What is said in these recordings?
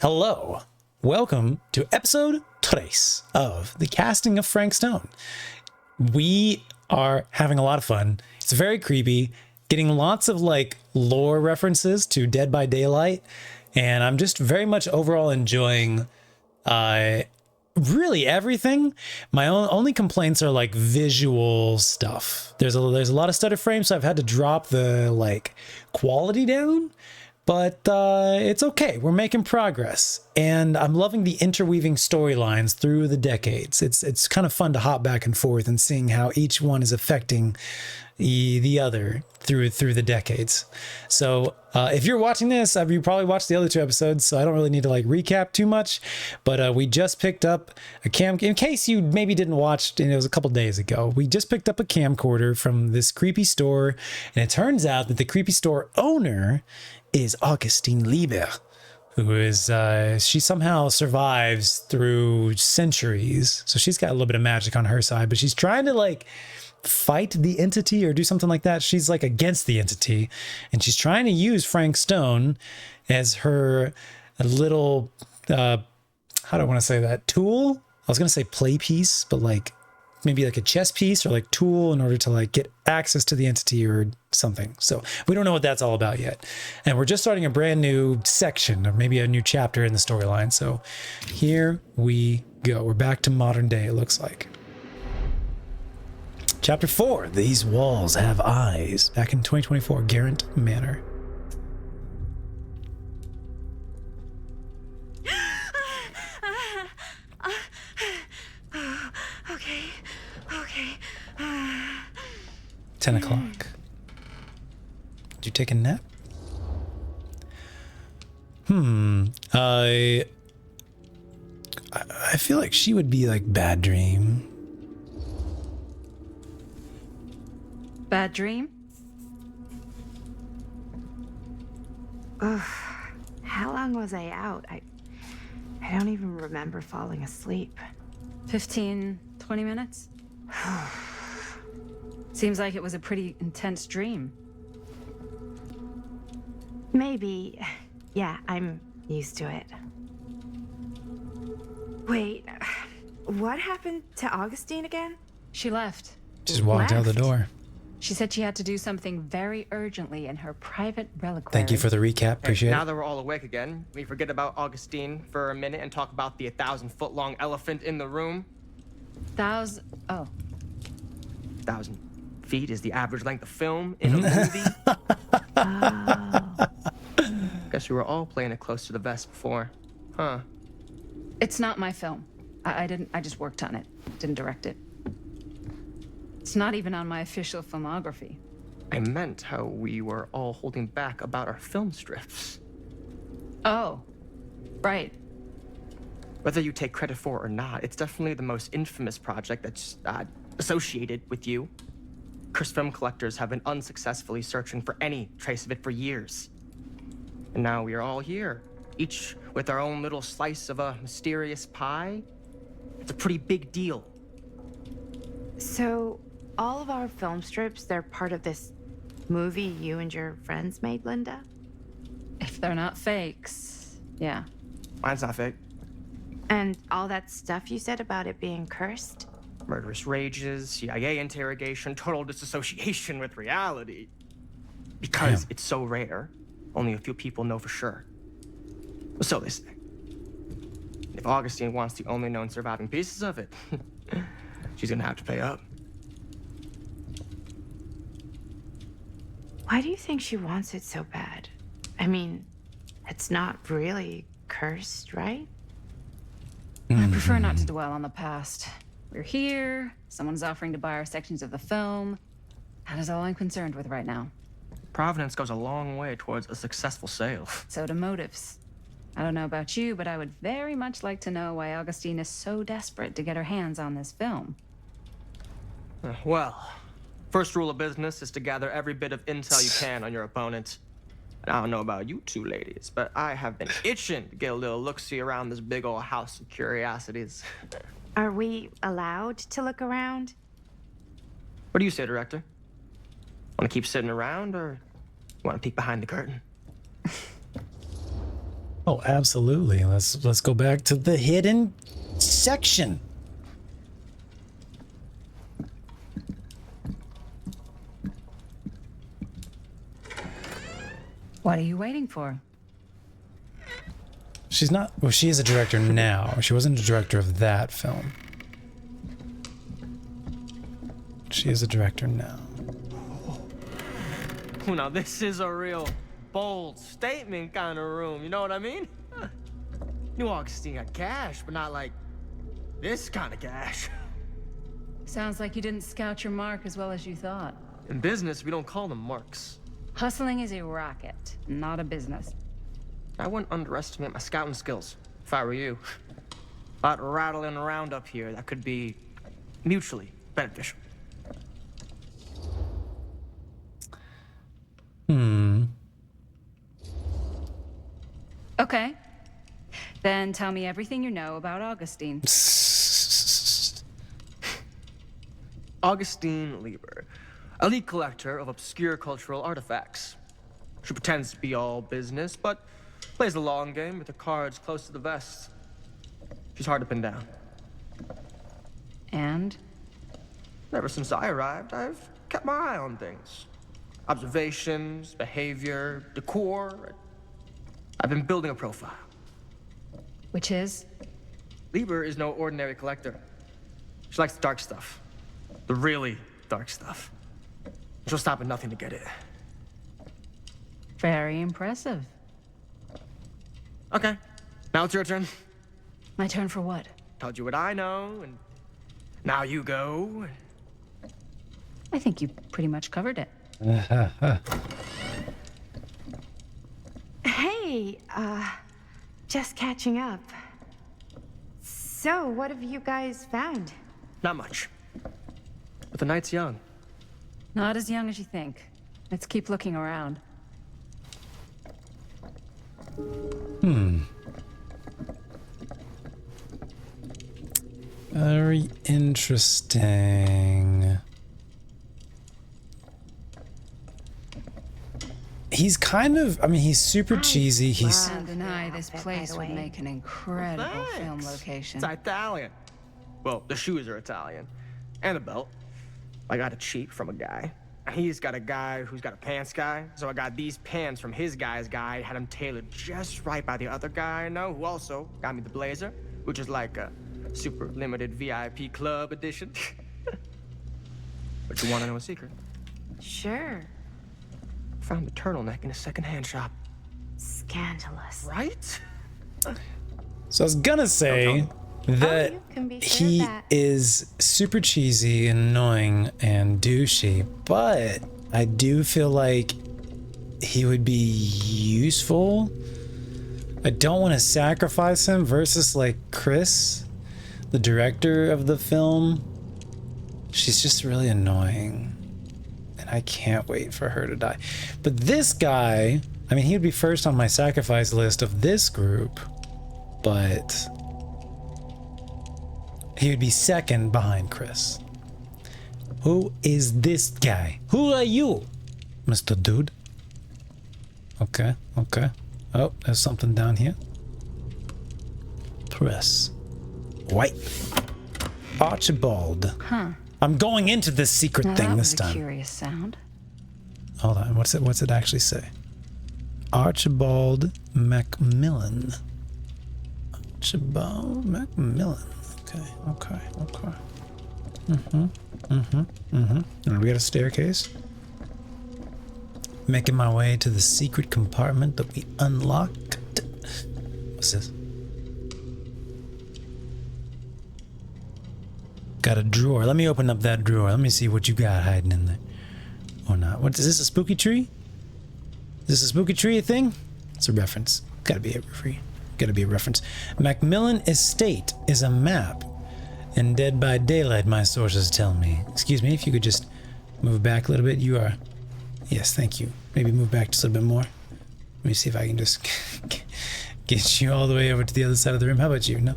Hello, welcome to episode 3 of the casting of Frank Stone. We are having a lot of fun. It's very creepy, getting lots of like lore references to Dead by Daylight, and I'm just very much overall enjoying really everything. My only complaints are like visual stuff. There's a lot of stutter frames, so I've had to drop the like quality down. But it's okay. We're making progress, and I'm loving the interweaving storylines through the decades. It's kind of fun to hop back and forth and seeing how each one is affecting the other through the decades. So if you're watching this, you probably watched the other 2 episodes, so I don't really need to like recap too much. But we just picked up a in case you maybe didn't watch, and it was a couple days ago. We just picked up a camcorder from this creepy store, and it turns out that the creepy store owner is Augustine Lieber, who is, she somehow survives through centuries. So she's got a little bit of magic on her side, but she's trying to like fight the entity or do something like that. She's like against the entity, and she's trying to use Frank Stone as her little, how do I want to say that? Tool? I was going to say play piece, but like maybe like a chess piece or like tool in order to like get access to the entity or something. So we don't know what that's all about yet. And we're just starting a brand new section or maybe a new chapter in the storyline. So here we go. We're back to modern day, it looks like. Chapter 4, These Walls Have Eyes. Back in 2024, Garrett Manor. Okay. 10 o'clock. Did you take a nap? I feel like she would be like Bad Dream. Bad dream? Ugh. How long was I out? I don't even remember falling asleep. 15, 20 minutes? Seems like it was a pretty intense dream. Maybe. Yeah, I'm used to it. Wait, what happened to Augustine again? She left. Just walked out the door. She said she had to do something very urgently in her private reliquary. Thank you for the recap. Appreciate Now it. that we're all awake again, we forget about Augustine for a minute and talk about the 1,000-foot-long elephant in the room. 1,000 feet is the average length of film in a movie. Guess we were all playing it close to the vest before, huh? It's not my film. I just worked on it. Didn't direct it. It's not even on my official filmography. I meant how we were all holding back about our film strips. Oh, right. Whether you take credit for it or not, it's definitely the most infamous project that's associated with you. Cursed film collectors have been unsuccessfully searching for any trace of it for years. And now we are all here, each with our own little slice of a mysterious pie. It's a pretty big deal. So, all of our film strips, they're part of this movie you and your friends made, Linda? If they're not fakes, yeah. Mine's not fake. And all that stuff you said about it being cursed? Murderous rages, CIA interrogation, total disassociation with reality. Because it's so rare, only a few people know for sure. So they say. If Augustine wants the only known surviving pieces of it, she's gonna have to pay up. Why do you think she wants it so bad? I mean, it's not really cursed, right? I prefer not to dwell on the past. We're here, someone's offering to buy our sections of the film. That is all I'm concerned with right now. Providence goes a long way towards a successful sale. So do motives. I don't know about you, but I would very much like to know why Augustine is so desperate to get her hands on this film. Well, first rule of business is to gather every bit of intel you can on your opponent. And I don't know about you two ladies, but I have been itching to get a little look-see around this big old house of curiosities. Are we allowed to look around? What do you say, director? Want to keep sitting around, or you want to peek behind the curtain? Oh, absolutely. Let's go back to the hidden section. What are you waiting for? She's not, well, she is a director now. She wasn't a director of that film. She is a director now. Oh, now this is a real bold statement kind of room, you know what I mean? New Augustine got cash, but not like this kind of cash. Sounds like you didn't scout your mark as well as you thought. In business, we don't call them marks. Hustling is a racket, not a business. I wouldn't underestimate my scouting skills, if I were you. A lot rattling around up here that could be mutually beneficial. Okay. Then tell me everything you know about Augustine. Augustine Lieber, elite collector of obscure cultural artifacts. She pretends to be all business, but plays the long game with her cards close to the vest. She's hard to pin down. And? Ever since I arrived, I've kept my eye on things. Observations, behavior, decor. I've been building a profile. Which is? Lieber is no ordinary collector. She likes the dark stuff. The really dark stuff. She'll stop at nothing to get it. Very impressive. Okay, now it's your turn. My turn for what? Told you what I know, and now you go. I think you pretty much covered it. Hey, just catching up. So, what have you guys found? Not much. But the night's young. Not as young as you think. Let's keep looking around. Very interesting. He's kind of, I mean, he's super cheesy. He's Can't deny this place would make an incredible film Thanks. location. It's Italian. Well, the shoes are Italian. And the belt. I got it cheap from a guy. He's got a guy who's got a pants guy. So I got these pants from his guy's guy, had them tailored just right by the other guy I know, who also got me the blazer, which is like a super limited VIP club edition. But you want to know a secret? Sure. Found the turtleneck in a secondhand shop. Scandalous. Right? So I was gonna say that you can be sure of he that. is super cheesy and annoying and douchey, but I do feel like he would be useful. I don't want to sacrifice him versus like Chris, the director of the film. She's just really annoying. And I can't wait for her to die. But this guy, I mean, he would be first on my sacrifice list of this group, but he would be second behind Chris. Who is this guy? Who are you, Mr. Dude? Okay, okay. Oh, there's something down here. Press. White. Archibald. Huh. I'm going into this secret Now thing that this was a time. curious sound. Hold on, what's it actually say? Archibald Macmillan. Archibald Macmillan. Okay. And we got a staircase. Making my way to the secret compartment that we unlocked. What's this? Got a drawer. Let me open up that drawer. Let me see what you got hiding in there. Or not. What is this, a spooky tree? Is this a spooky tree thing? It's a reference. Gotta be a reference. Macmillan Estate is a map. And Dead by Daylight, my sources tell me. Excuse me, if you could just move back a little bit. You are... Yes, thank you. Maybe move back just a little bit more. Let me see if I can just get you all the way over to the other side of the room. How about you? No.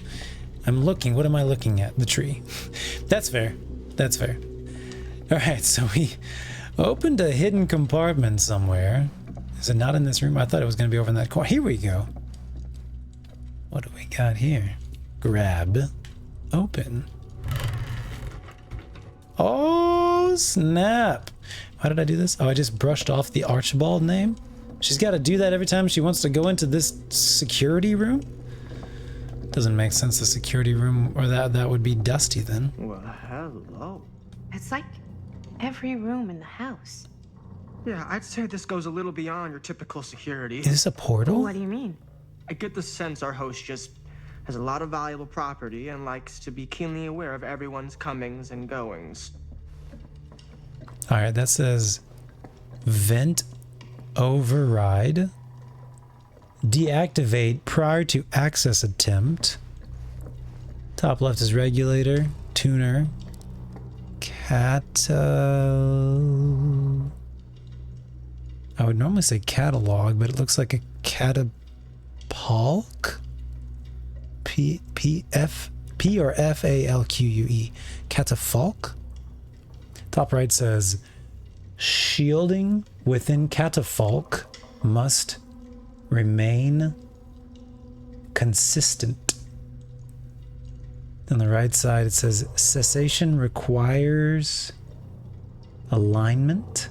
I'm looking. What am I looking at? The tree. That's fair. That's fair. All right, so we opened a hidden compartment somewhere. Is it not in this room? I thought it was going to be over in that corner. Here we go. What do we got here? Grab. Open. Oh, snap. Why did I do this? Oh, I just brushed off the Archibald name. She's got to do that every time she wants to go into this security room? Doesn't make sense. The security room, or that would be Dusty then. Well, hello. It's like every room in the house. Yeah, I'd say this goes a little beyond your typical security. Is this a portal? What do you mean? I get the sense our host just has a lot of valuable property and likes to be keenly aware of everyone's comings and goings. All right, that says vent override. Deactivate prior to access attempt. Top left is regulator, tuner, I would normally say catalog, but it looks like a catapulque. P or Falque. Catafalque. Top right says shielding within catafalque must remain consistent. On the right side it says cessation requires alignment.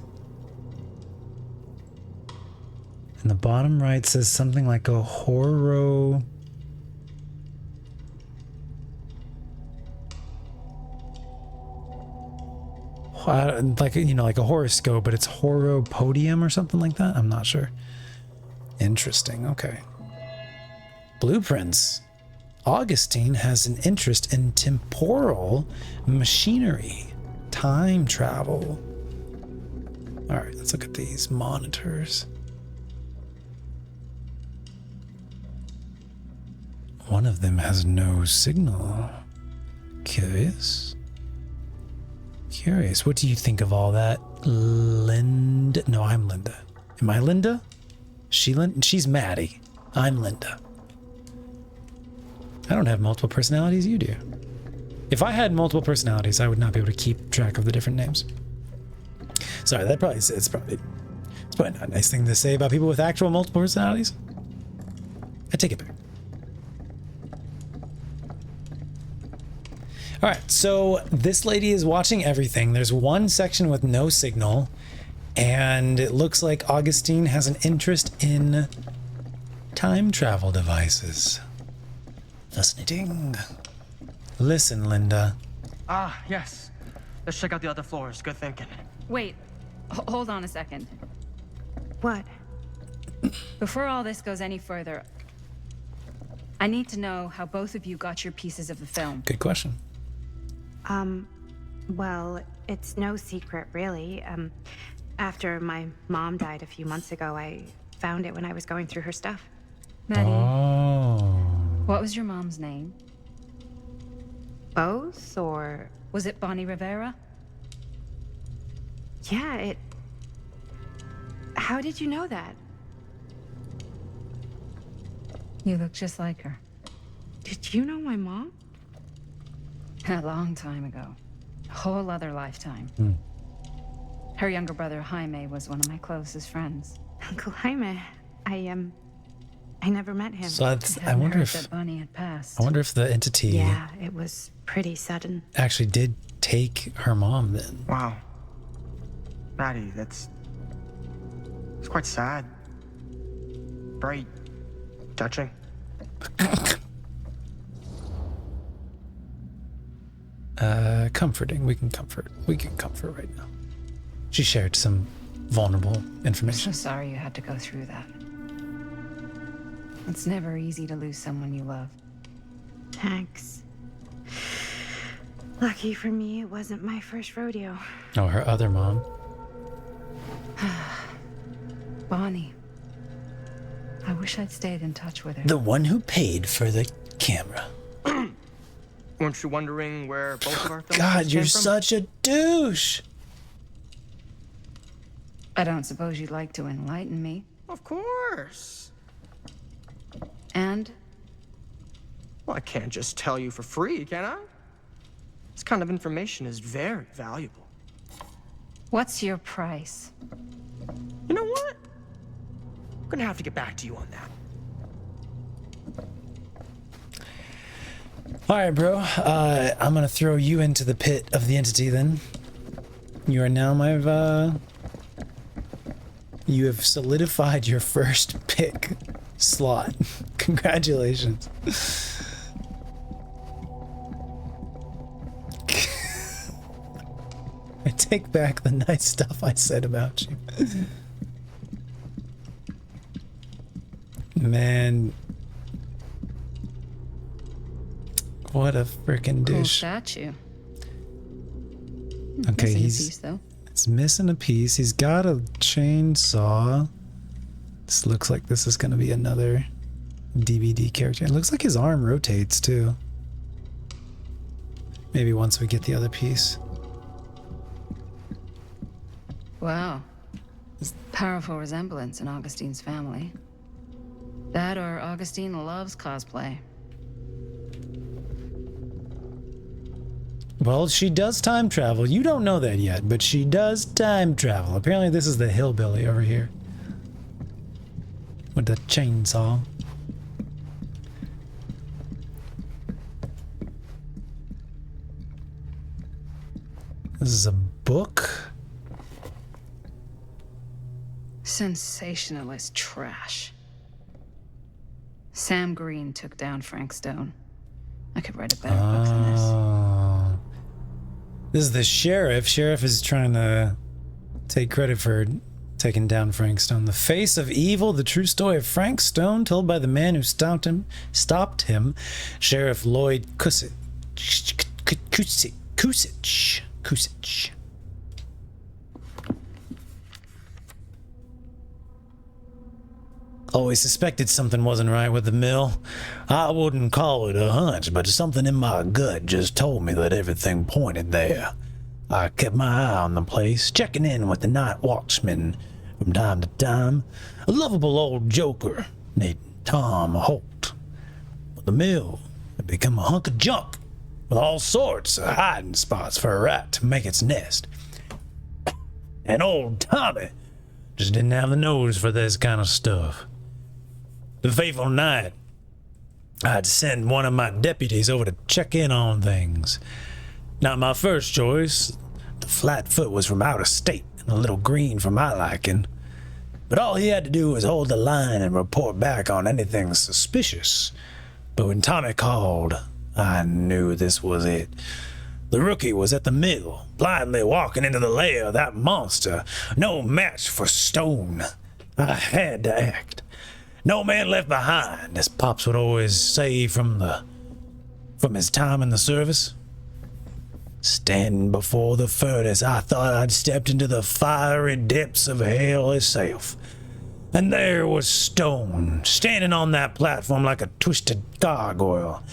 And the bottom right says something like a horo... like, you know, like a horoscope, but it's horopodium or something like that. I'm not sure. Interesting. Okay. Blueprints. Augustine has an interest in temporal machinery. Time travel. All right, let's look at these monitors. One of them has no signal. Curious. Curious. What do you think of all that? Linda? No, I'm Linda. Am I Linda? She's Maddie. I'm Linda. I don't have multiple personalities. You do. If I had multiple personalities, I would not be able to keep track of the different names. Sorry, it's probably not a nice thing to say about people with actual multiple personalities. I take it back. All right, so this lady is watching everything. There's one section with no signal, and it looks like Augustine has an interest in time travel devices. Fascinating. Listen, Linda. Ah, yes. Let's check out the other floors. Good thinking. Wait, hold on a second. What? Before all this goes any further, I need to know how both of you got your pieces of the film. Good question. Well, it's no secret, really. After my mom died a few months ago, I found it when I was going through her stuff. Maddie, Oh. what was your mom's name? Both, or... Was it Bonnie Rivera? Yeah, How did you know that? You look just like her. Did you know my mom? A long time ago. A whole other lifetime. Her younger brother, Jaime, was one of my closest friends. Uncle Jaime. I never met him. So that's, I Hadn't wonder heard if that Bonnie had passed. I wonder if the entity Yeah, it was pretty sudden. actually did take her mom then. Wow. Maddie, it's quite sad. Very touching. Comforting. We can comfort right now. She shared some vulnerable I'm information. so sorry you had to go through that. It's never easy to lose someone you love. Thanks. Lucky for me, it wasn't my first rodeo. Oh, her other mom. Bonnie. I wish I'd stayed in touch with her. The one who paid for the camera. Weren't you wondering where both of our films God, came you're from? such a douche. I don't suppose you'd like to enlighten me. Of course. And Well, I can't just tell you for free, can I? This kind of information is very valuable. what's your price? You know what? I'm gonna have to get back to you on that. All right, bro. I'm gonna throw you into the pit of the entity then. You are now my, you have solidified your first pick slot. Congratulations. I take back the nice stuff I said about you. Man. What a freaking Cool dish. statue. Okay, Missing a he's piece, though. it's missing a piece. He's got a chainsaw. This looks like this is gonna be another DVD character. It looks like his arm rotates too. Maybe once we get the other piece. Wow. Powerful resemblance in Augustine's family. That or Augustine loves cosplay. Well, she does time travel. You don't know that yet, but she does time travel. Apparently this is the hillbilly over here. With the chainsaw. This is a book. Sensationalist trash. Sam Green took down Frank Stone. I could write a better book than this. Oh. This is the sheriff. Sheriff is trying to take credit for taking down Frank Stone. The face of evil, the true story of Frank Stone, told by the man who stopped him, Sheriff Lloyd Kusich. Always suspected something wasn't right with the mill. I wouldn't call it a hunch, but something in my gut just told me that everything pointed there. I kept my eye on the place, checking in with the night watchman from time to time, a lovable old joker named Tom Holt. But the mill had become a hunk of junk with all sorts of hiding spots for a rat to make its nest. And old Tommy just didn't have the nose for this kind of stuff. The fateful night, I had to send one of my deputies over to check in on things. Not my first choice. The Flatfoot was from out of state and a little green for my liking. But all he had to do was hold the line and report back on anything suspicious. But when Tommy called, I knew this was it. The rookie was at the mill, blindly walking into the lair of that monster. No match for Stone. I had to act. No man left behind, as Pops would always say from his time in the service. Standing before the furnace, I thought I'd stepped into the fiery depths of hell itself. And there was Stone, standing on that platform like a twisted gargoyle,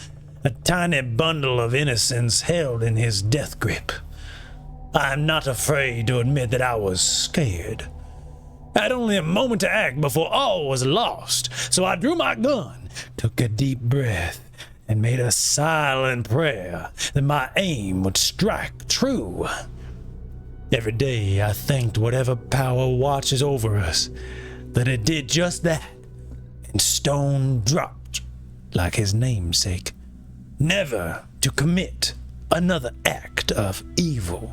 a tiny bundle of innocence held in his death grip. I'm not afraid to admit that I was scared. I had only a moment to act before all was lost, so I drew my gun, took a deep breath, and made a silent prayer that my aim would strike true. Every day I thanked whatever power watches over us that it did just that, and Stone dropped like his namesake, never to commit another act of evil.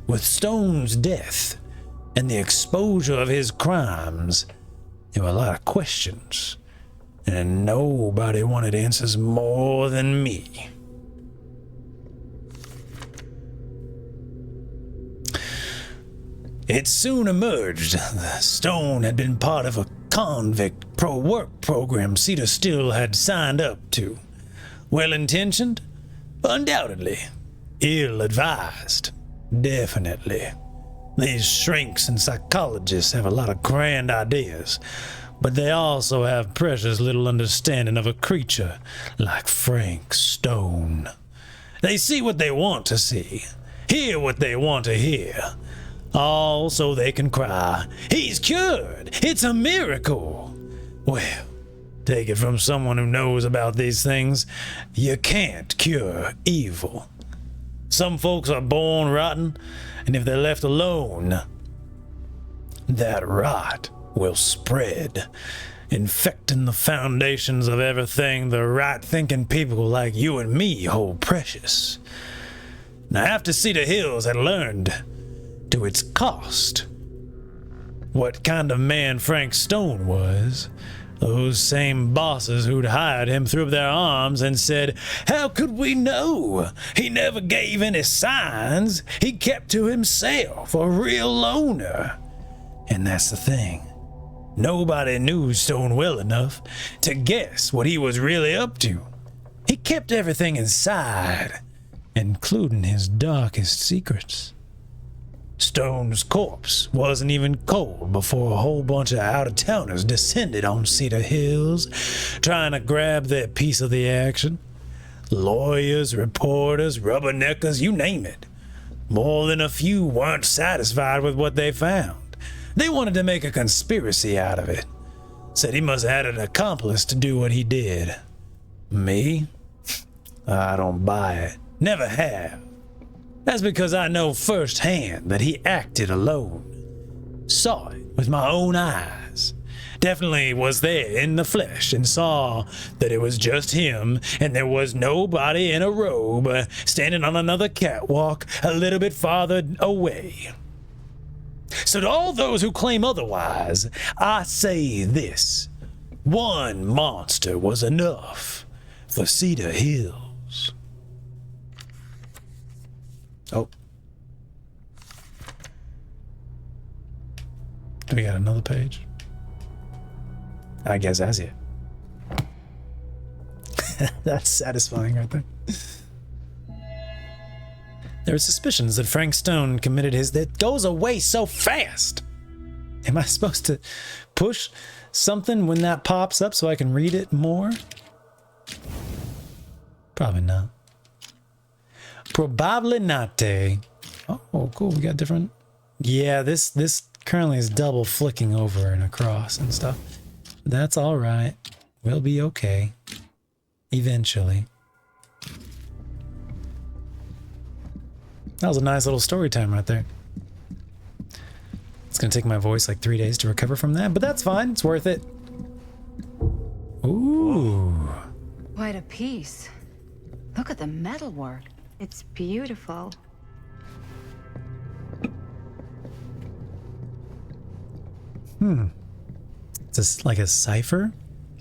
With Stone's death and the exposure of his crimes, there were a lot of questions, and nobody wanted answers more than me. It soon emerged that Stone had been part of a convict pro-work program Cedar Still had signed up to. Well-intentioned? Undoubtedly. Ill-advised? Definitely. These shrinks and psychologists have a lot of grand ideas, but they also have precious little understanding of a creature like Frank Stone. They see what they want to see, hear what they want to hear, all so they can cry, "He's cured! It's a miracle!" Well, take it from someone who knows about these things, you can't cure evil. Some folks are born rotten, and if they're left alone, that rot will spread. infecting the foundations of everything the right-thinking people like you and me hold precious. Now, after Cedar Hills had learned to its cost what kind of man Frank Stone was, those same bosses who'd hired him threw up their arms and said, "How could we know? He never gave any signs. He kept to himself, a real loner." And that's the thing. Nobody knew Stone well enough to guess what he was really up to. He kept everything inside, including his darkest secrets. Stone's corpse wasn't even cold before a whole bunch of out-of-towners descended on Cedar Hills, trying to grab their piece of the action. Lawyers, reporters, rubberneckers, you name it. More than a few weren't satisfied with what they found. They wanted to make a conspiracy out of it. Said he must have had an accomplice to do what he did. Me? I don't buy it. Never have. That's because I know firsthand that he acted alone. Saw it with my own eyes. Definitely was there in the flesh and saw that it was just him and there was nobody in a robe standing on another catwalk a little bit farther away. So to all those who claim otherwise, I say this. One monster was enough for Cedar Hills. Oh. Do we got another page? I guess that's it. That's satisfying right there. There are suspicions that Frank Stone committed his... That goes away so fast! Am I supposed to push something when that pops up so I can read it more? Probably not. Probably not. Oh, cool. We got different... Yeah, this currently is double flicking over and across and stuff. That's all right. We'll be okay. Eventually. That was a nice little story time right there. It's gonna take my voice like 3 days to recover from that, but that's fine. It's worth it. Ooh. Quite a piece. Look at the metalwork. It's beautiful. Is this like a cipher?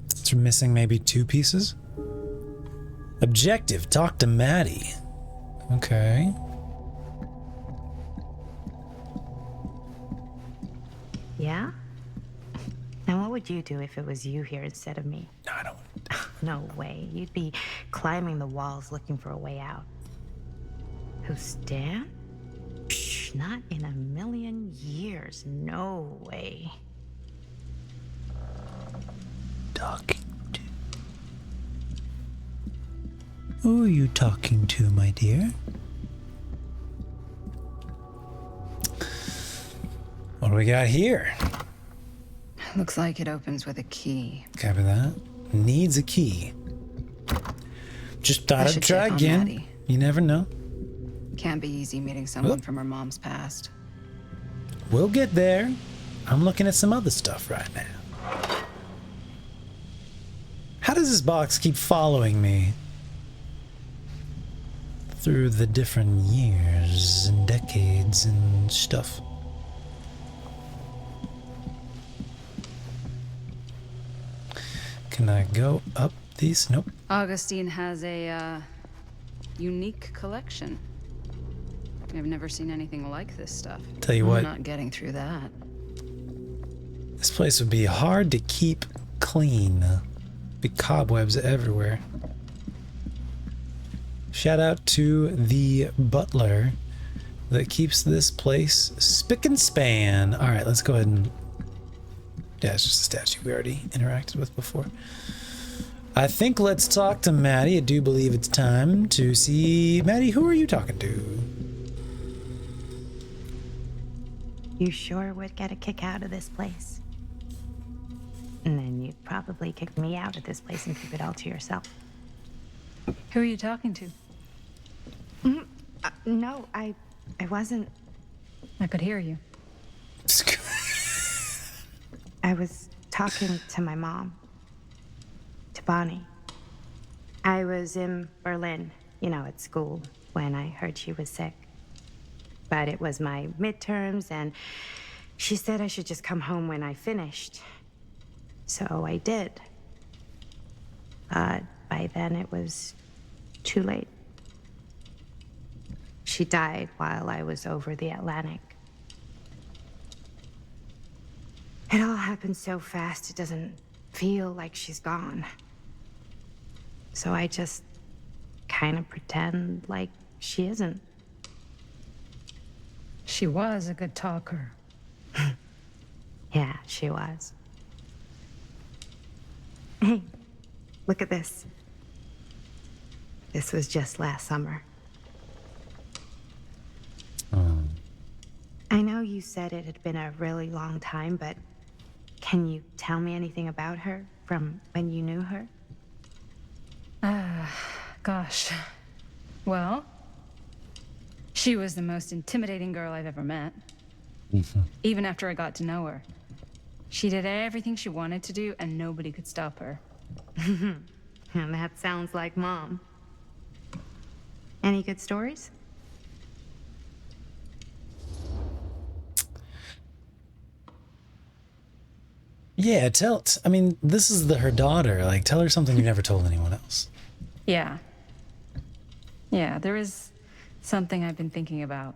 It's missing maybe 2 pieces. Objective, talk to Maddie. Okay. Yeah? And what would you do if it was you here instead of me? No, I don't. No way. You'd be climbing the walls looking for a way out. Who's Stan? Psh, not in a million years. No way. Talking to? Who are you talking to, my dear? What do we got here? Looks like it opens with a key. Copy that. Needs a key. Just thought I'd try again. Maddie. You never know. Can't be easy meeting someone from her mom's past. We'll get there. I'm looking at some other stuff right now. How does this box keep following me through the different years and decades and stuff? Can I go up these? Nope. Augustine has a unique collection. I've never seen anything like this stuff. Tell you what. I'm not getting through that. This place would be hard to keep clean. Be cobwebs everywhere. Shout out to the butler that keeps this place spick and span. All right, let's go ahead and... Yeah, it's just a statue we already interacted with before. I think let's talk to Maddie. I do believe it's time to see... Maddie, who are you talking to? You sure would get a kick out of this place. And then you'd probably kick me out of this place and keep it all to yourself. Who are you talking to? No, I wasn't. I could hear you. I was talking to my mom, to Bonnie. I was in Berlin, at school, when I heard she was sick. But it was my midterms, and she said I should just come home when I finished. So I did. But by then it was too late. She died while I was over the Atlantic. It all happened so fast, it doesn't feel like she's gone. So I just kind of pretend like she isn't. She was a good talker. Yeah, she was. Hey, look at this. This was just last summer. I know you said it had been a really long time, but can you tell me anything about her from when you knew her? Gosh. Well, she was the most intimidating girl I've ever met. Even after I got to know her. She did everything she wanted to do, and nobody could stop her. And that sounds like Mom. Any good stories? Yeah, I mean, this is her daughter. Like, tell her something you never told anyone else. Yeah. Yeah, there is something I've been thinking about.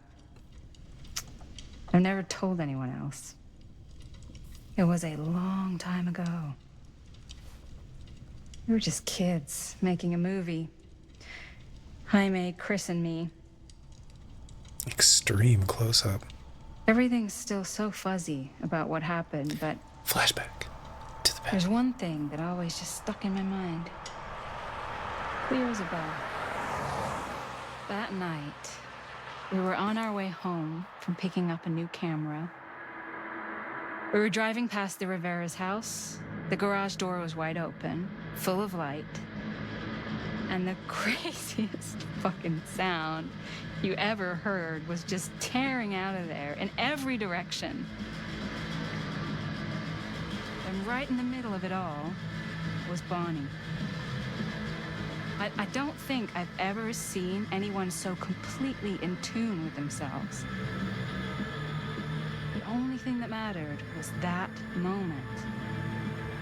I've never told anyone else. It was a long time ago. We were just kids making a movie. Jaime, Chris, and me. Extreme close-up. Everything's still so fuzzy about what happened, but Flashback to the there's past. one thing that always just stuck in my mind. Clear as a bell. That night, we were on our way home from picking up a new camera. We were driving past the Rivera's house. The garage door was wide open, full of light. And the craziest fucking sound you ever heard was just tearing out of there in every direction. And right in the middle of it all was Bonnie. I don't think I've ever seen anyone so completely in tune with themselves. The only thing that mattered was that moment.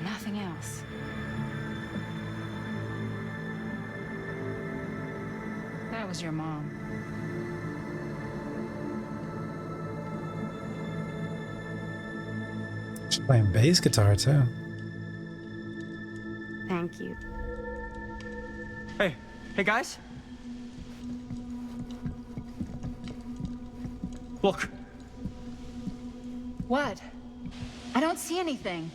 Nothing else. That was your mom. She's playing bass guitar, too. Thank you. Hey guys. Look. What? I don't see anything.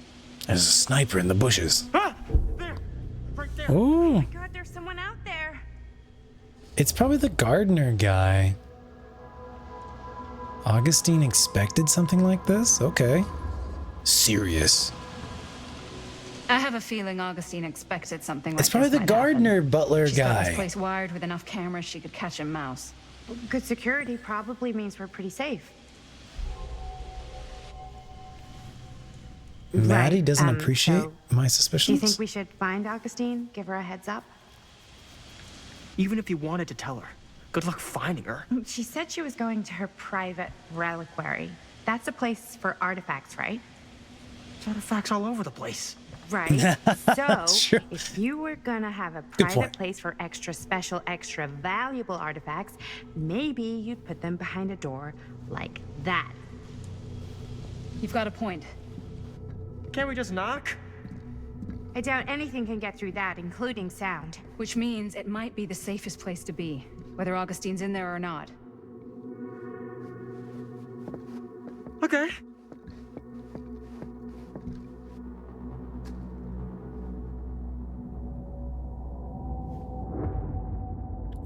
There's a sniper in the bushes. Ah! There! Right there! Ooh. God, there's someone out there. It's probably the gardener guy. Augustine expected something like this? Okay. Serious. I have a feeling Augustine expected something like It's probably this the might gardener happen. butler She's got this guy. place wired with enough cameras she could catch a mouse. Good security probably means we're pretty safe. Maddie Right, doesn't appreciate so my Do you suspicions? think we should find Augustine? Give her a heads up? Even if you wanted to tell her, good luck finding her. She said she was going to her private reliquary. That's a place for artifacts, right? There's artifacts all over the place. Right. So, Sure. if you were gonna have a Good private point. place for extra special, extra valuable artifacts, maybe you'd put them behind a door like that. You've got a point. Can't we just knock? I doubt anything can get through that, including sound. Which means it might be the safest place to be, whether Augustine's in there or not. Okay.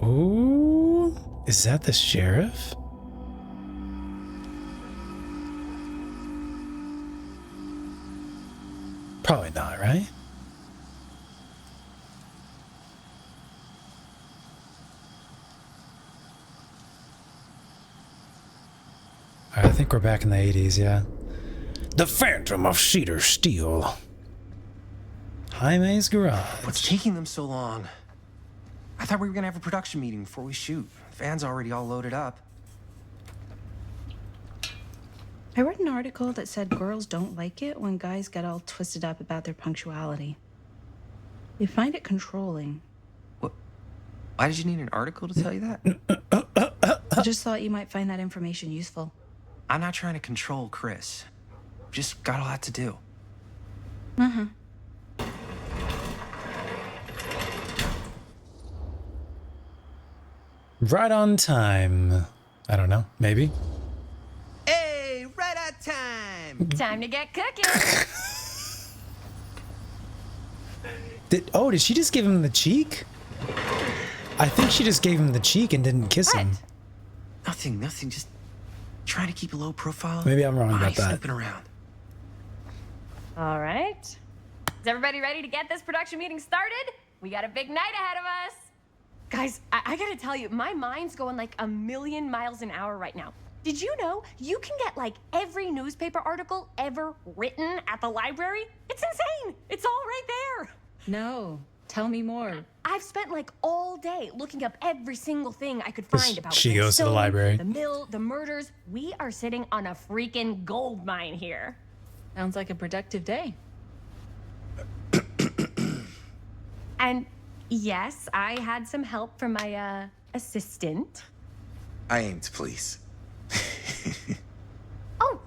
Ooh. Is that the sheriff? Probably not, right? All right, I think we're back in the 80s, yeah. The Phantom of Cedar Steel. Jaime's garage. What's taking them so long? I thought we were gonna have a production meeting before we shoot. Van's already all loaded up. I read an article that said girls don't like it when guys get all twisted up about their punctuality. They find it controlling. What? Why did you need an article to tell you that? I just thought you might find that information useful. I'm not trying to control Chris. Just got a lot to do. Uh-huh. Right on time. I don't know. Maybe. Hey, right on time! Time to get cooking. Did she just give him the cheek? I think she just gave him the cheek and didn't kiss him. Nothing. Just trying to keep a low profile. Maybe I'm wrong about that. Snooping around. All right. Is everybody ready to get this production meeting started? We got a big night ahead of us. Guys, I gotta tell you, my mind's going like a million miles an hour right now. Did you know you can get like every newspaper article ever written at the library? It's insane. It's all right there. No, tell me more. I've spent like all day looking up every single thing I could find about she Red goes to the Stone, library. the mill, the murders. We are sitting on a freaking gold mine here. Sounds like a productive day. And yes, I had some help from my assistant. I aim to please. Oh,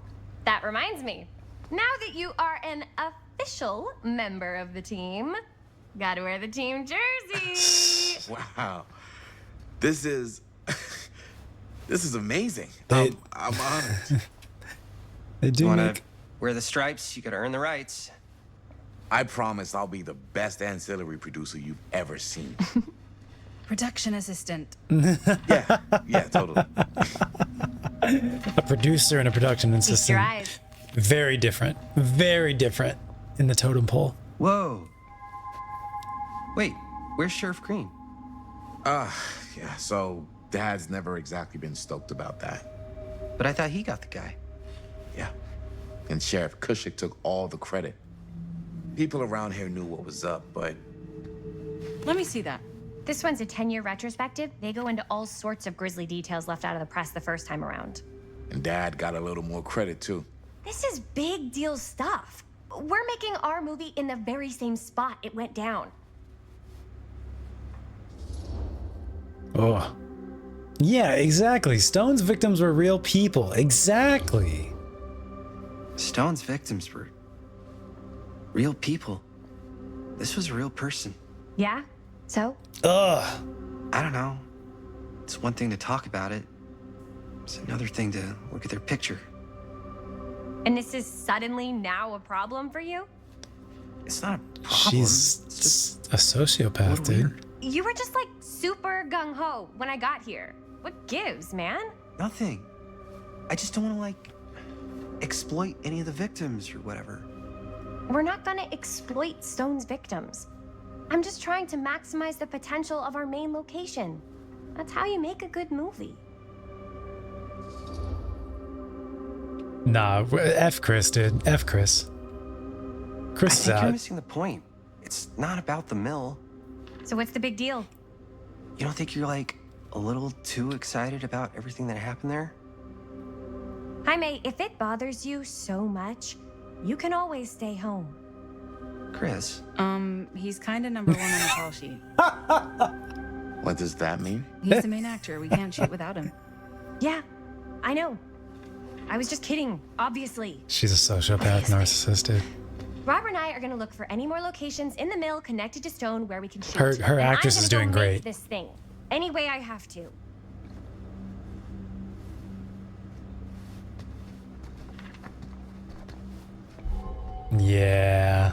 that reminds me. Now that you are an official member of the team, gotta wear the team jersey. Wow. This is amazing. They- I'm honored. They do Wanna make... wear the stripes? You gotta earn the rights. I promise I'll be the best ancillary producer you've ever seen. Production assistant. Yeah, totally. A producer and a production Feast assistant. your eyes. Very different. Very different in the totem pole. Whoa. Wait, where's Sheriff Green? Yeah, so Dad's never exactly been stoked about that. But I thought he got the guy. Yeah. And Sheriff Cushik took all the credit. People around here knew what was up, but Let me see that. This one's a 10-year retrospective. They go into all sorts of grisly details left out of the press the first time around. and Dad got a little more credit too. This is big deal stuff. We're making our movie in the very same spot it went down. Oh. Yeah, exactly. Stone's victims were real people. Exactly. Stone's victims were real people. This was a real person. Yeah? So? Ugh. I don't know. It's one thing to talk about it. It's another thing to look at their picture. And this is suddenly now a problem for you? It's not a problem. She's it's just a sociopath, little dude. weird. You were just like super gung-ho when I got here. What gives, man? Nothing. I just don't want to, like, exploit any of the victims or whatever. We're not gonna exploit Stone's victims. I'm just trying to maximize the potential of our main location. That's how you make a good movie. Nah, F Chris, dude. F Chris. Chris I is think you're out. missing the point. It's not about the mill. So what's the big deal? You don't think you're, like, a little too excited about everything that happened there? Jaime, if it bothers you so much, you can always stay home. Chris, He's kind of number one on the call sheet. What does that mean? He's the main actor. We can't shoot without him. Yeah, I know. I was just kidding, obviously. She's a sociopath narcissist, dude. Robert and I are gonna look for any more locations in the mill connected to Stone where we can shoot. Her And actress I'm is gonna doing go make great. This thing, any way I have to. Yeah.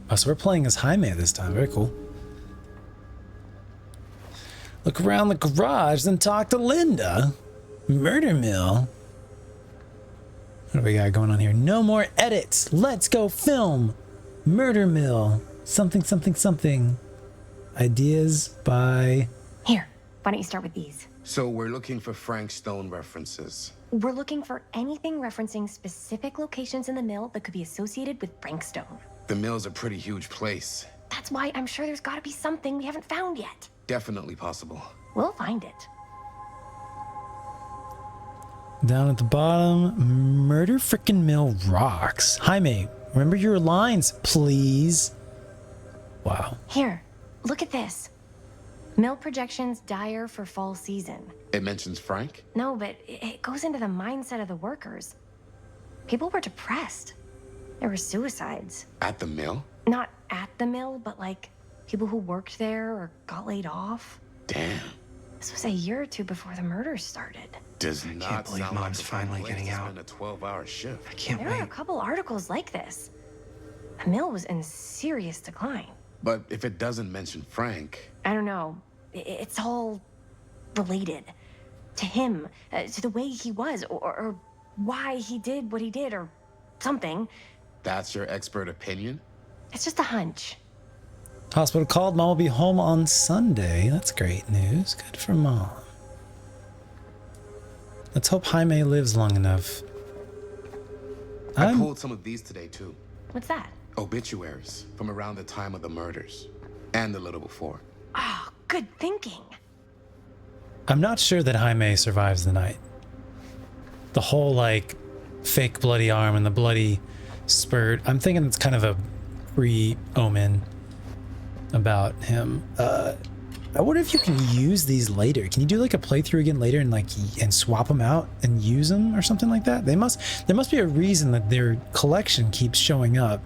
Oh, so we're playing as Jaime this time. Very cool. Look around the garage, then talk to Linda. Murder mill. What do we got going on here? No more edits. Let's go film. Murder mill. Something, something, something. Ideas by... Here, Why don't you start with these? So we're looking for Frank Stone references. We're looking for anything referencing specific locations in the mill that could be associated with Frank Stone. The mill's a pretty huge place. That's why I'm sure there's gotta be something we haven't found yet. Definitely possible. We'll find it. Down at the bottom, murder frickin' mill rocks. Jaime, remember your lines, please. Wow. Here, look at this. Mill projections dire for fall season. It mentions Frank? No, but it goes into the mindset of the workers. People were depressed. There were suicides. At the mill? Not at the mill, but like people who worked there or got laid off. Damn. This was a year or two before the murders started. Does I not can't believe sound Mom's like a fun finally place getting to out. spend a 12-hour shift. I can't There are a wait. couple articles like this. The mill was in serious decline. But if it doesn't mention Frank, I don't know. It's all related to him, to the way he was, or why he did what he did, or something. that's your expert opinion? It's just a hunch. Hospital called. Mom will be home on Sunday. That's great news. Good for Mom. Let's hope Jaime lives long enough. I pulled some of these today too. What's that? Obituaries from around the time of the murders and a little before. Oh, good thinking. I'm not sure that Jaime survives the night. The whole, like, fake bloody arm and the bloody spurt. I'm thinking it's kind of a pre-omen about him. I wonder if you can use these later. Can you do like a playthrough again later and like and swap them out and use them or something like that? There must be a reason that their collection keeps showing up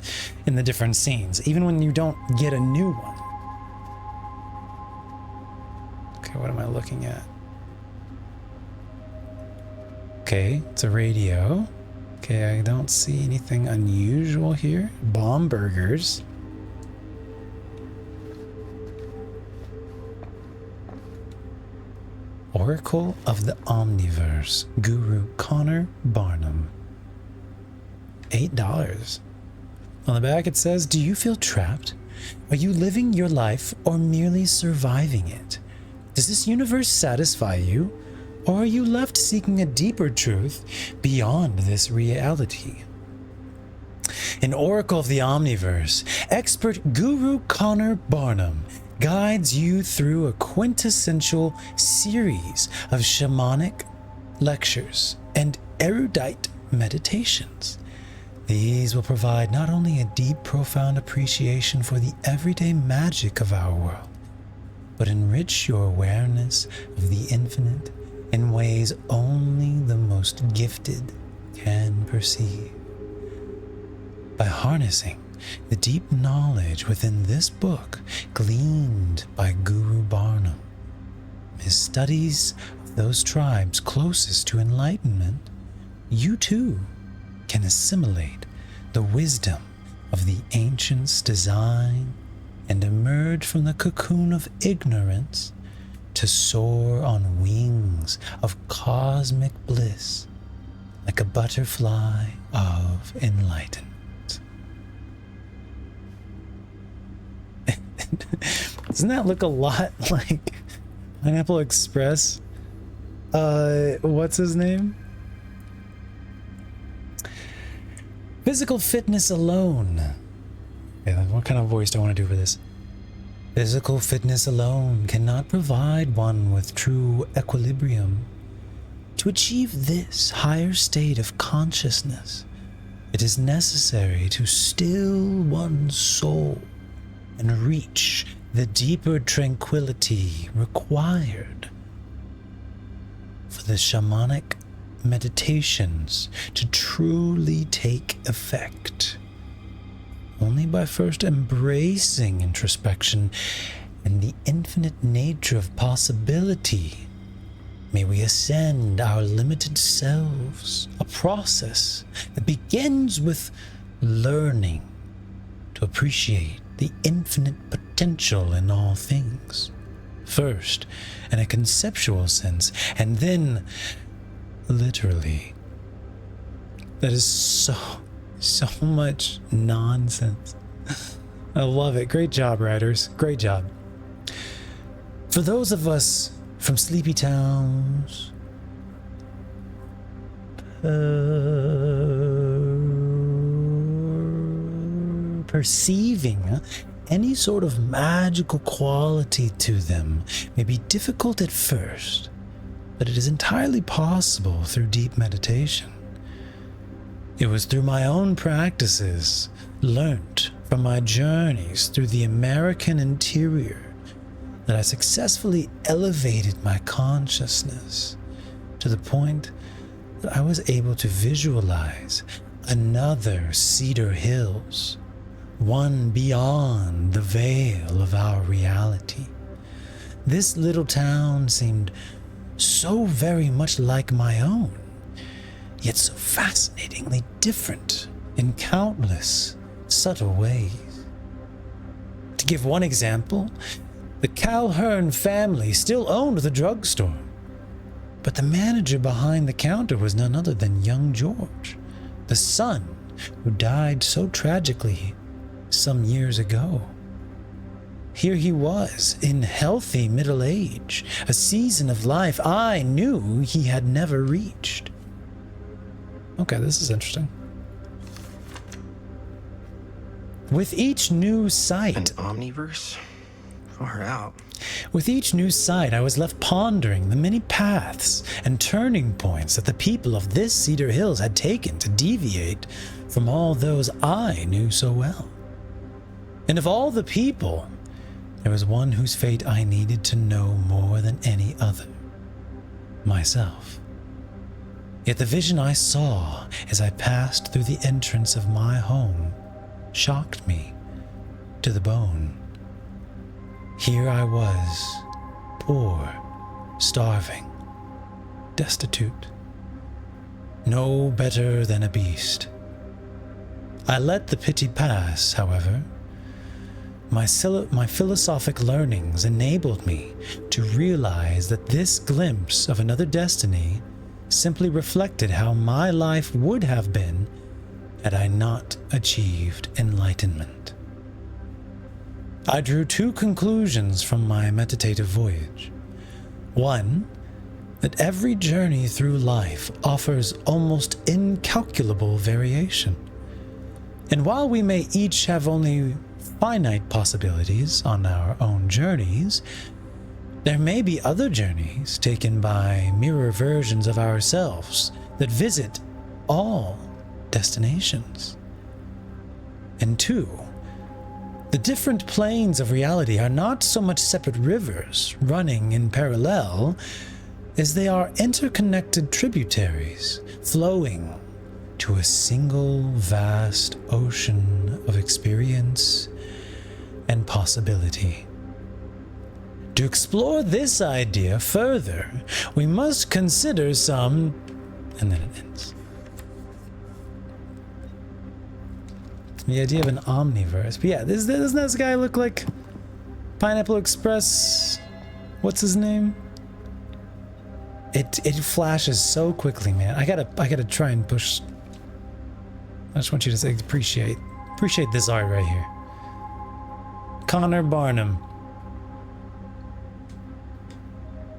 in the different scenes, even when you don't get a new one. Okay, what am I looking at? Okay, it's a radio. Okay, I don't see anything unusual here. Bomb burgers. Oracle of the Omniverse, Guru Connor Barnum. $8. On the back it says, do you feel trapped? Are you living your life or merely surviving it? Does this universe satisfy you? Or are you left seeking a deeper truth beyond this reality? In Oracle of the Omniverse, expert Guru Connor Barnum guides you through a quintessential series of shamanic lectures and erudite meditations. These will provide not only a deep, profound appreciation for the everyday magic of our world, but enrich your awareness of the infinite in ways only the most gifted can perceive. By harnessing the deep knowledge within this book gleaned by Guru Barnum, his studies of those tribes closest to enlightenment, you too can assimilate the wisdom of the ancients' design and emerge from the cocoon of ignorance to soar on wings of cosmic bliss like a butterfly of enlightenment. Doesn't that look a lot like Pineapple Express? What's his name? Physical fitness alone. Yeah, what kind of voice do I want to do for this? Physical fitness alone cannot provide one with true equilibrium. To achieve this higher state of consciousness, it is necessary to still one's soul and reach the deeper tranquility required for the shamanic meditations to truly take effect. Only by first embracing introspection and the infinite nature of possibility may we ascend our limited selves, a process that begins with learning to appreciate the infinite potential in all things. First, in a conceptual sense, and then literally. That is so much nonsense. I love it. Great job, writers. Great job. For those of us from sleepy towns, perceiving any sort of magical quality to them may be difficult at first, but it is entirely possible through deep meditation. It was through my own practices, learnt from my journeys through the American interior, that I successfully elevated my consciousness to the point that I was able to visualize another Cedar Hills, one beyond the veil of our reality. This little town seemed so very much like my own, yet so fascinatingly different in countless subtle ways. To give one example, the Calhoun family still owned the drugstore, but the manager behind the counter was none other than young George, the son who died so tragically some years ago. Here he was, in healthy middle age, a season of life I knew he had never reached. Okay, this is interesting. With each new sight... An Omniverse? Far out. With each new sight, I was left pondering the many paths and turning points that the people of this Cedar Hills had taken to deviate from all those I knew so well. And of all the people, there was one whose fate I needed to know more than any other. Myself. Yet the vision I saw as I passed through the entrance of my home shocked me to the bone. Here I was, poor, starving, destitute, no better than a beast. I let the pity pass, however. My philosophic learnings enabled me to realize that this glimpse of another destiny simply reflected how my life would have been had I not achieved enlightenment. I drew two conclusions from my meditative voyage. One, that every journey through life offers almost incalculable variation. And while we may each have only finite possibilities on our own journeys, there may be other journeys taken by mirror versions of ourselves that visit all destinations. And two, the different planes of reality are not so much separate rivers running in parallel as they are interconnected tributaries flowing to a single vast ocean of experience and possibility. To explore this idea further, we must consider some... and then it ends. The idea of an Omniverse. But yeah, doesn't this guy look like Pineapple Express? What's his name? It flashes so quickly, man. I gotta try and push. I just want you to say appreciate this art right here. Connor Barnum.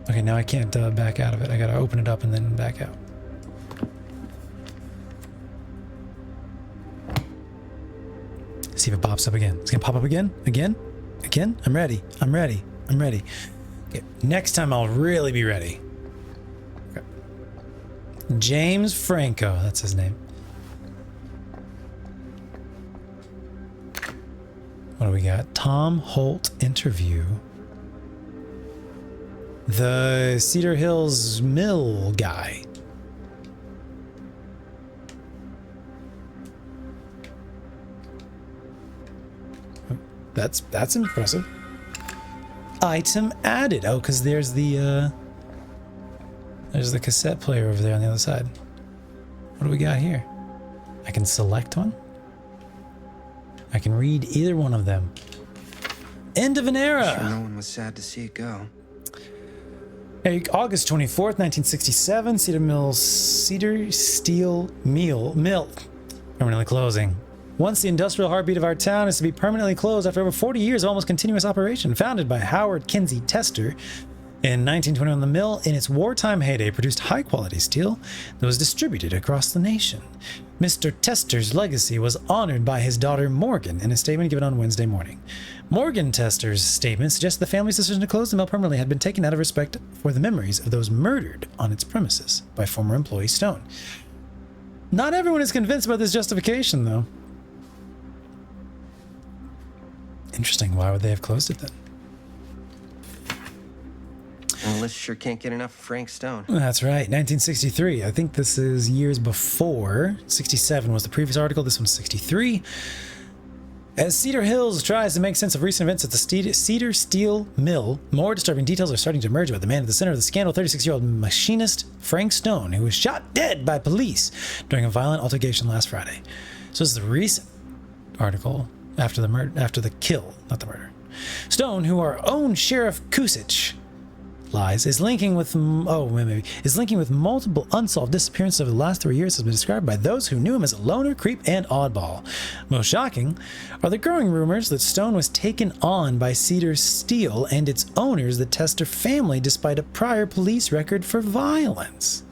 Okay, now I can't back out of it. I gotta open it up and then back out. See if it pops up again. It's gonna pop up again? Again? I'm ready. Okay, next time I'll really be ready. Okay. James Franco, that's his name. What do we got? Tom Holt interview. The Cedar Hills Mill guy. That's impressive. Item added. Oh, because there's the cassette player over there on the other side. What do we got here? I can select one. I can read either one of them. End of an era. Sure, no one was sad to see it go. Hey, August 24th, 1967, Cedar Steel Mill permanently closing. Once the industrial heartbeat of our town is to be permanently closed after over 40 years of almost continuous operation. Founded by Howard Kinsey Tester In 1921, the mill, in its wartime heyday, produced high-quality steel that was distributed across the nation. Mr. Tester's legacy was honored by his daughter Morgan in a statement given on Wednesday morning. Morgan Tester's statement suggests the family's decision to close the mill permanently had been taken out of respect for the memories of those murdered on its premises by former employee Stone. Not everyone is convinced about this justification, though. Interesting. Why would they have closed it then? Melissa sure can't get enough of Frank Stone. That's right, 1963. I think this is years before. 67 was the previous article. This one's 63. As Cedar Hills tries to make sense of recent events at the Cedar Steel Mill, more disturbing details are starting to emerge about the man at the center of the scandal, 36-year-old machinist Frank Stone, who was shot dead by police during a violent altercation last Friday. So this is the recent article after the kill, not the murder. Stone, who our own Sheriff Kusich is linking with multiple unsolved disappearances over the last 3 years, has been described by those who knew him as a loner, creep, and oddball. Most shocking are the growing rumors that Stone was taken on by Cedar Steel and its owners, the Tester family, despite a prior police record for violence.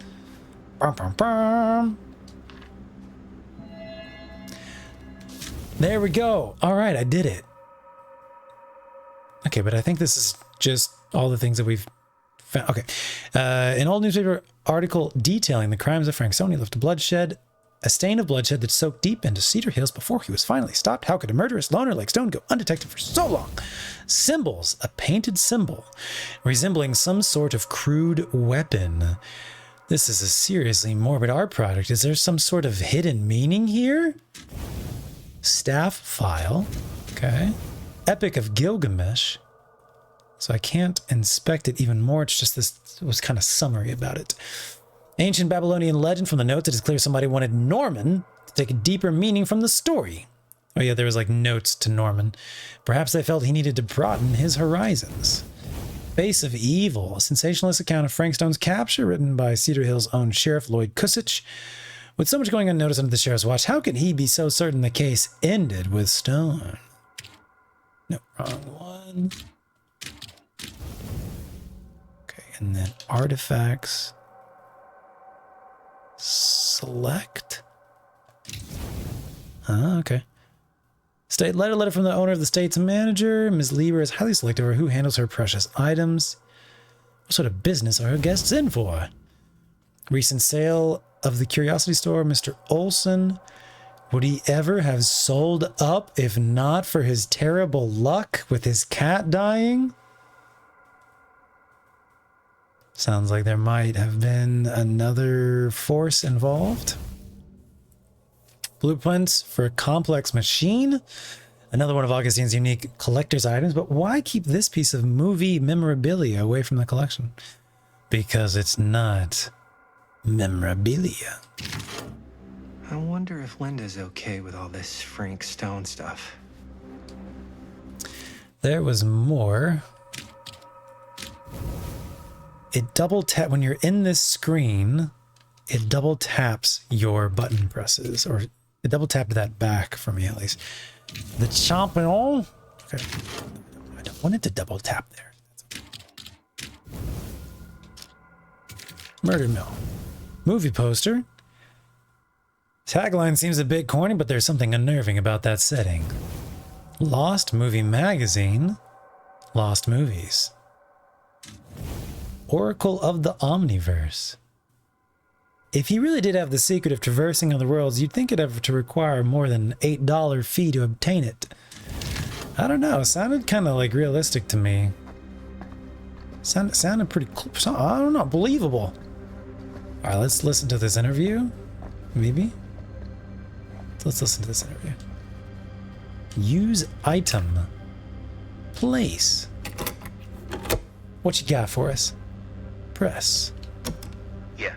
Bum, bum, bum. There we go. All right, I did it. Okay, but I think this is just all the things that we've found. Okay. An old newspaper article detailing the crimes of Frank Stone left a stain of bloodshed that soaked deep into Cedar Hills before he was finally stopped. How could a murderous loner like Stone go undetected for so long? Symbols. A painted symbol resembling some sort of crude weapon. This is a seriously morbid art product. Is there some sort of hidden meaning here? Staff file. Okay. Epic of Gilgamesh. So I can't inspect it even more. It's just this was kind of summary about it. Ancient Babylonian legend. From the notes, it is clear somebody wanted Norman to take a deeper meaning from the story. Oh yeah, there was like notes to Norman. Perhaps they felt he needed to broaden his horizons. Face of Evil, a sensationalist account of Frank Stone's capture, written by Cedar Hill's own Sheriff Lloyd Kusich. With so much going unnoticed under the sheriff's watch, how could he be so certain the case ended with Stone? No, wrong one. Okay, and then artifacts. Select. Okay. State letter from the owner of the state's manager. Ms. Lieber is highly selective over who handles her precious items. What sort of business are her guests in for? Recent sale of the curiosity store, Mr. Olson. Would he ever have sold up if not for his terrible luck with his cat dying? Sounds like there might have been another force involved. Blueprints for a complex machine. Another one of Augustine's unique collector's items. But why keep this piece of movie memorabilia away from the collection? Because it's not memorabilia. I wonder if Linda's okay with all this Frank Stone stuff. There was more. It double tap when you're in this screen. It double taps your button presses, or it double tapped that back for me at least. The champion. Okay, I don't want it to double tap there. Murder Mill. Movie poster. Tagline seems a bit corny, but there's something unnerving about that setting. Lost Movie Magazine. Lost Movies. Oracle of the Omniverse. If he really did have the secret of traversing other worlds, you'd think it'd have to require more than an $8 fee to obtain it. I don't know. It sounded kind of like realistic to me. Sounded pretty cool. I don't know. Believable. All right, let's listen to this interview. Maybe. Let's listen to this interview. Use item. Place. What you got for us? Press. Yeah.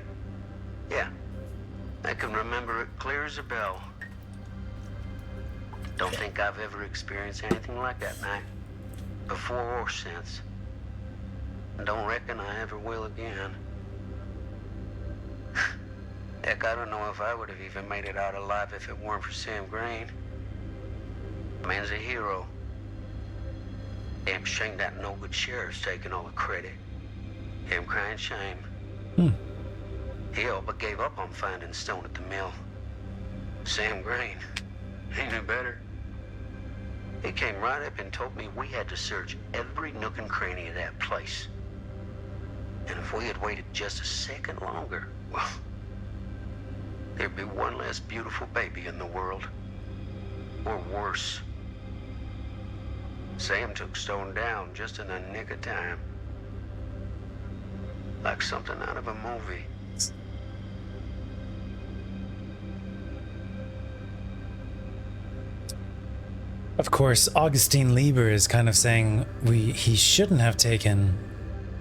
I can remember it clear as a bell. Don't think I've ever experienced anything like that night. Before or since. Don't reckon I ever will again. Heck, I don't know if I would have even made it out alive if it weren't for Sam Green. Man's a hero. Damn shame that no good sheriff's taking all the credit. Him crying shame. He all but gave up on finding Stone at the mill. Sam Green, he knew better. He came right up and told me we had to search every nook and cranny of that place. And if we had waited just a second longer, well, there'd be one less beautiful baby in the world. Or worse. Sam took Stone down just in the nick of time. Like something out of a movie. Of course, Augustine Lieber is kind of saying he shouldn't have taken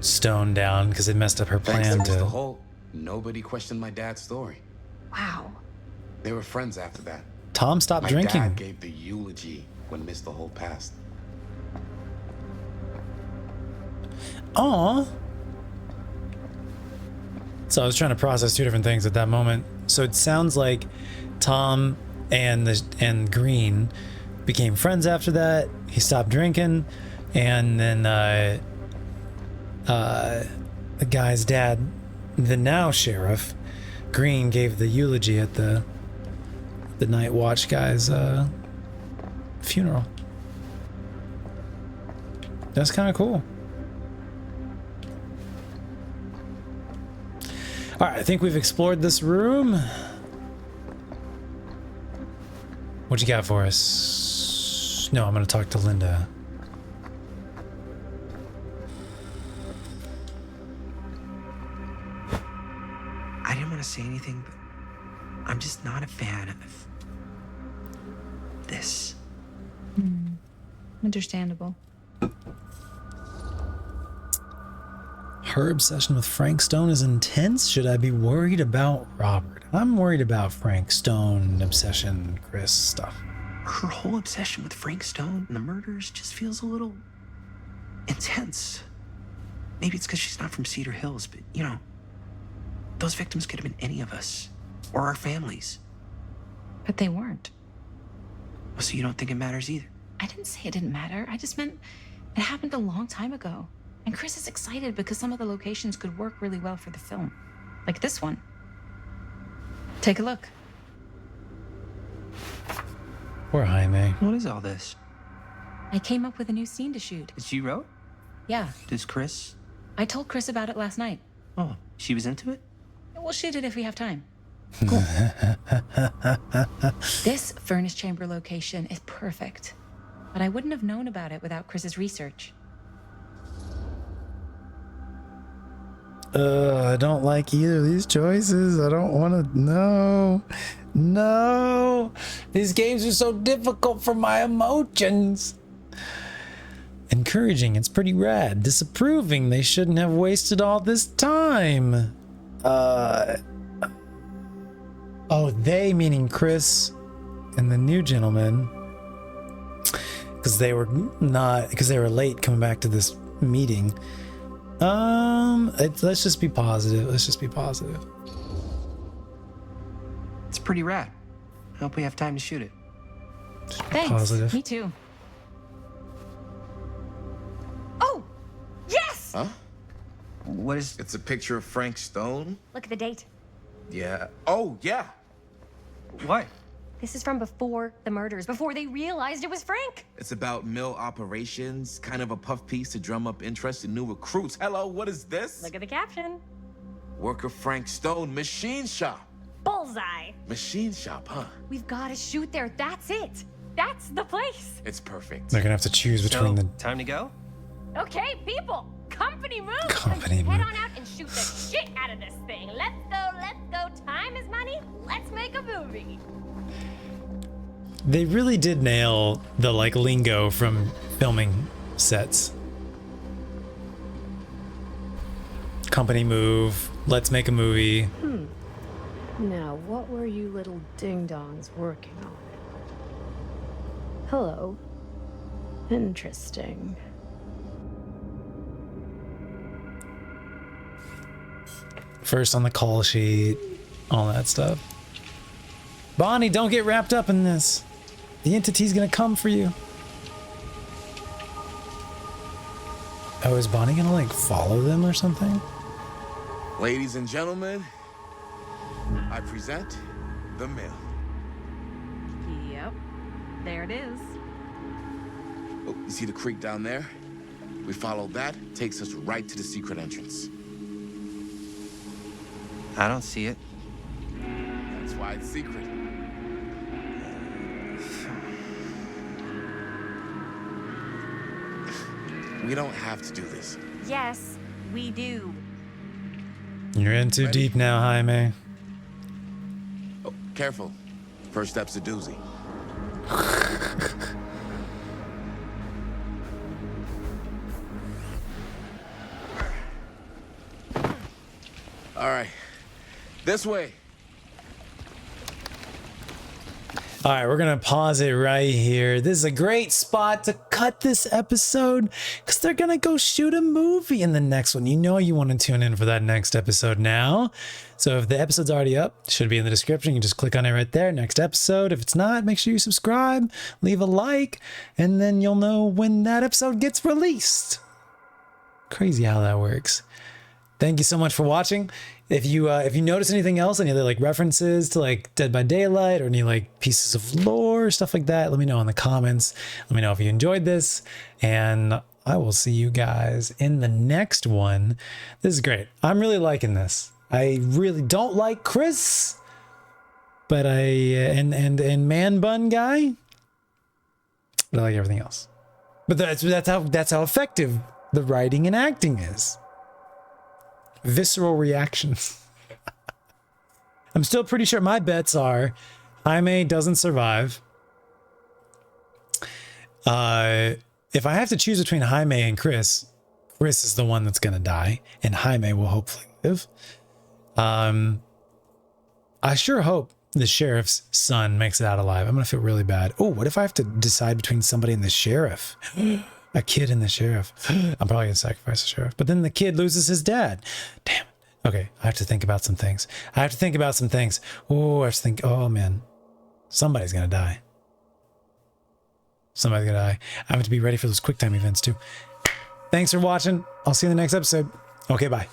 Stone down because it messed up her plan Thanks to to. Mr. Holt, nobody questioned my dad's story. Wow. They were friends after that. Tom stopped My drinking. dad gave the eulogy when Mr. Holt passed. Aw. So I was trying to process two different things at that moment. So it sounds like Tom and Green became friends after that. He stopped drinking, and then the guy's dad, the now sheriff, Green, gave the eulogy at the night watch guy's funeral. That's kind of cool. All right, I think we've explored this room. What you got for us? No, I'm gonna talk to Linda. I didn't want to say anything, but I'm just not a fan of this. Understandable. Her obsession with Frank Stone is intense. Should I be worried about Robert? I'm worried about Frank Stone obsession, Chris stuff. Her whole obsession with Frank Stone and the murders just feels a little intense. Maybe it's because she's not from Cedar Hills, but you know, those victims could have been any of us or our families. But they weren't. So you don't think it matters either? I didn't say it didn't matter. I just meant it happened a long time ago. And Chris is excited because some of the locations could work really well for the film. Like this one. Take a look. Poor Jaime. What is all this? I came up with a new scene to shoot. That you wrote? Yeah, Does Chris? I told Chris about it last night. Oh, she was into it? We'll shoot it if we have time. This furnace chamber location is perfect. But I wouldn't have known about it without Chris's research. I don't like either of these choices. I don't want to. No. These games are so difficult for my emotions. Encouraging, it's pretty rad. Disapproving, they shouldn't have wasted all this time. Oh, they meaning Chris and the new gentleman. Because they were late coming back to this meeting. Let's just be positive. It's pretty rad. I hope we have time to shoot it. Thanks. Positive. Me too. Oh! Yes! Huh? What is... It's a picture of Frank Stone? Look at the date. Yeah. Oh, yeah. What? This is from before the murders, before they realized it was Frank. It's about mill operations, kind of a puff piece to drum up interest in new recruits. Hello, what is this? Look at the caption. Worker Frank Stone, machine shop. Bullseye. Machine shop, huh? We've got to shoot there. That's it. That's the place. It's perfect. They're gonna have to choose between the. Time to go? Okay, people. Company move. Company Head move. on out and shoot the shit out of this thing. Let's go. Time is money. Let's make a movie. They really did nail the lingo from filming sets. Company move. Let's make a movie. Now, what were you little ding-dongs working on? Hello. Interesting. First on the call sheet, all that stuff. Bonnie, don't get wrapped up in this. The entity's gonna come for you. Oh, is Bonnie gonna like follow them or something? Ladies and gentlemen, I present the mill. Yep. There it is. Oh, you see the creek down there? We follow that, takes us right to the secret entrance. I don't see it. That's why it's secret. We don't have to do this. Yes, we do. You're in too Ready? deep now, Jaime. Oh, careful. First step's a doozy. All right. This way. All right, we're going to pause it right here. This is a great spot to cut this episode because they're going to go shoot a movie in the next one. You know you want to tune in for that next episode now. So if the episode's already up, it should be in the description. You can just click on it right there. Next episode. If it's not, make sure you subscribe, leave a like, and then you'll know when that episode gets released. Crazy how that works. Thank you so much for watching. If you notice anything else, any other like references to like Dead by Daylight or any like pieces of lore, stuff like that, let me know in the comments. Let me know if you enjoyed this, and I will see you guys in the next one. This is great. I'm really liking this. I really don't like Chris, but and Man Bun guy, but I like everything else. But that's how effective the writing and acting is. Visceral reactions. I'm still pretty sure my bets are Jaime doesn't survive. If I have to choose between Jaime and Chris is the one that's gonna die, and Jaime will hopefully live. I sure hope the sheriff's son makes it out alive. I'm gonna feel really bad. Oh, what if I have to decide between somebody and the sheriff? A kid and the sheriff. I'm probably gonna sacrifice the sheriff, but then the kid loses his dad. Damn it. Okay, I have to think about some things. Oh, I have to think. Oh man, somebody's gonna die. Somebody's gonna die. I have to be ready for those quick time events too. Thanks for watching. I'll see you in the next episode. Okay, bye.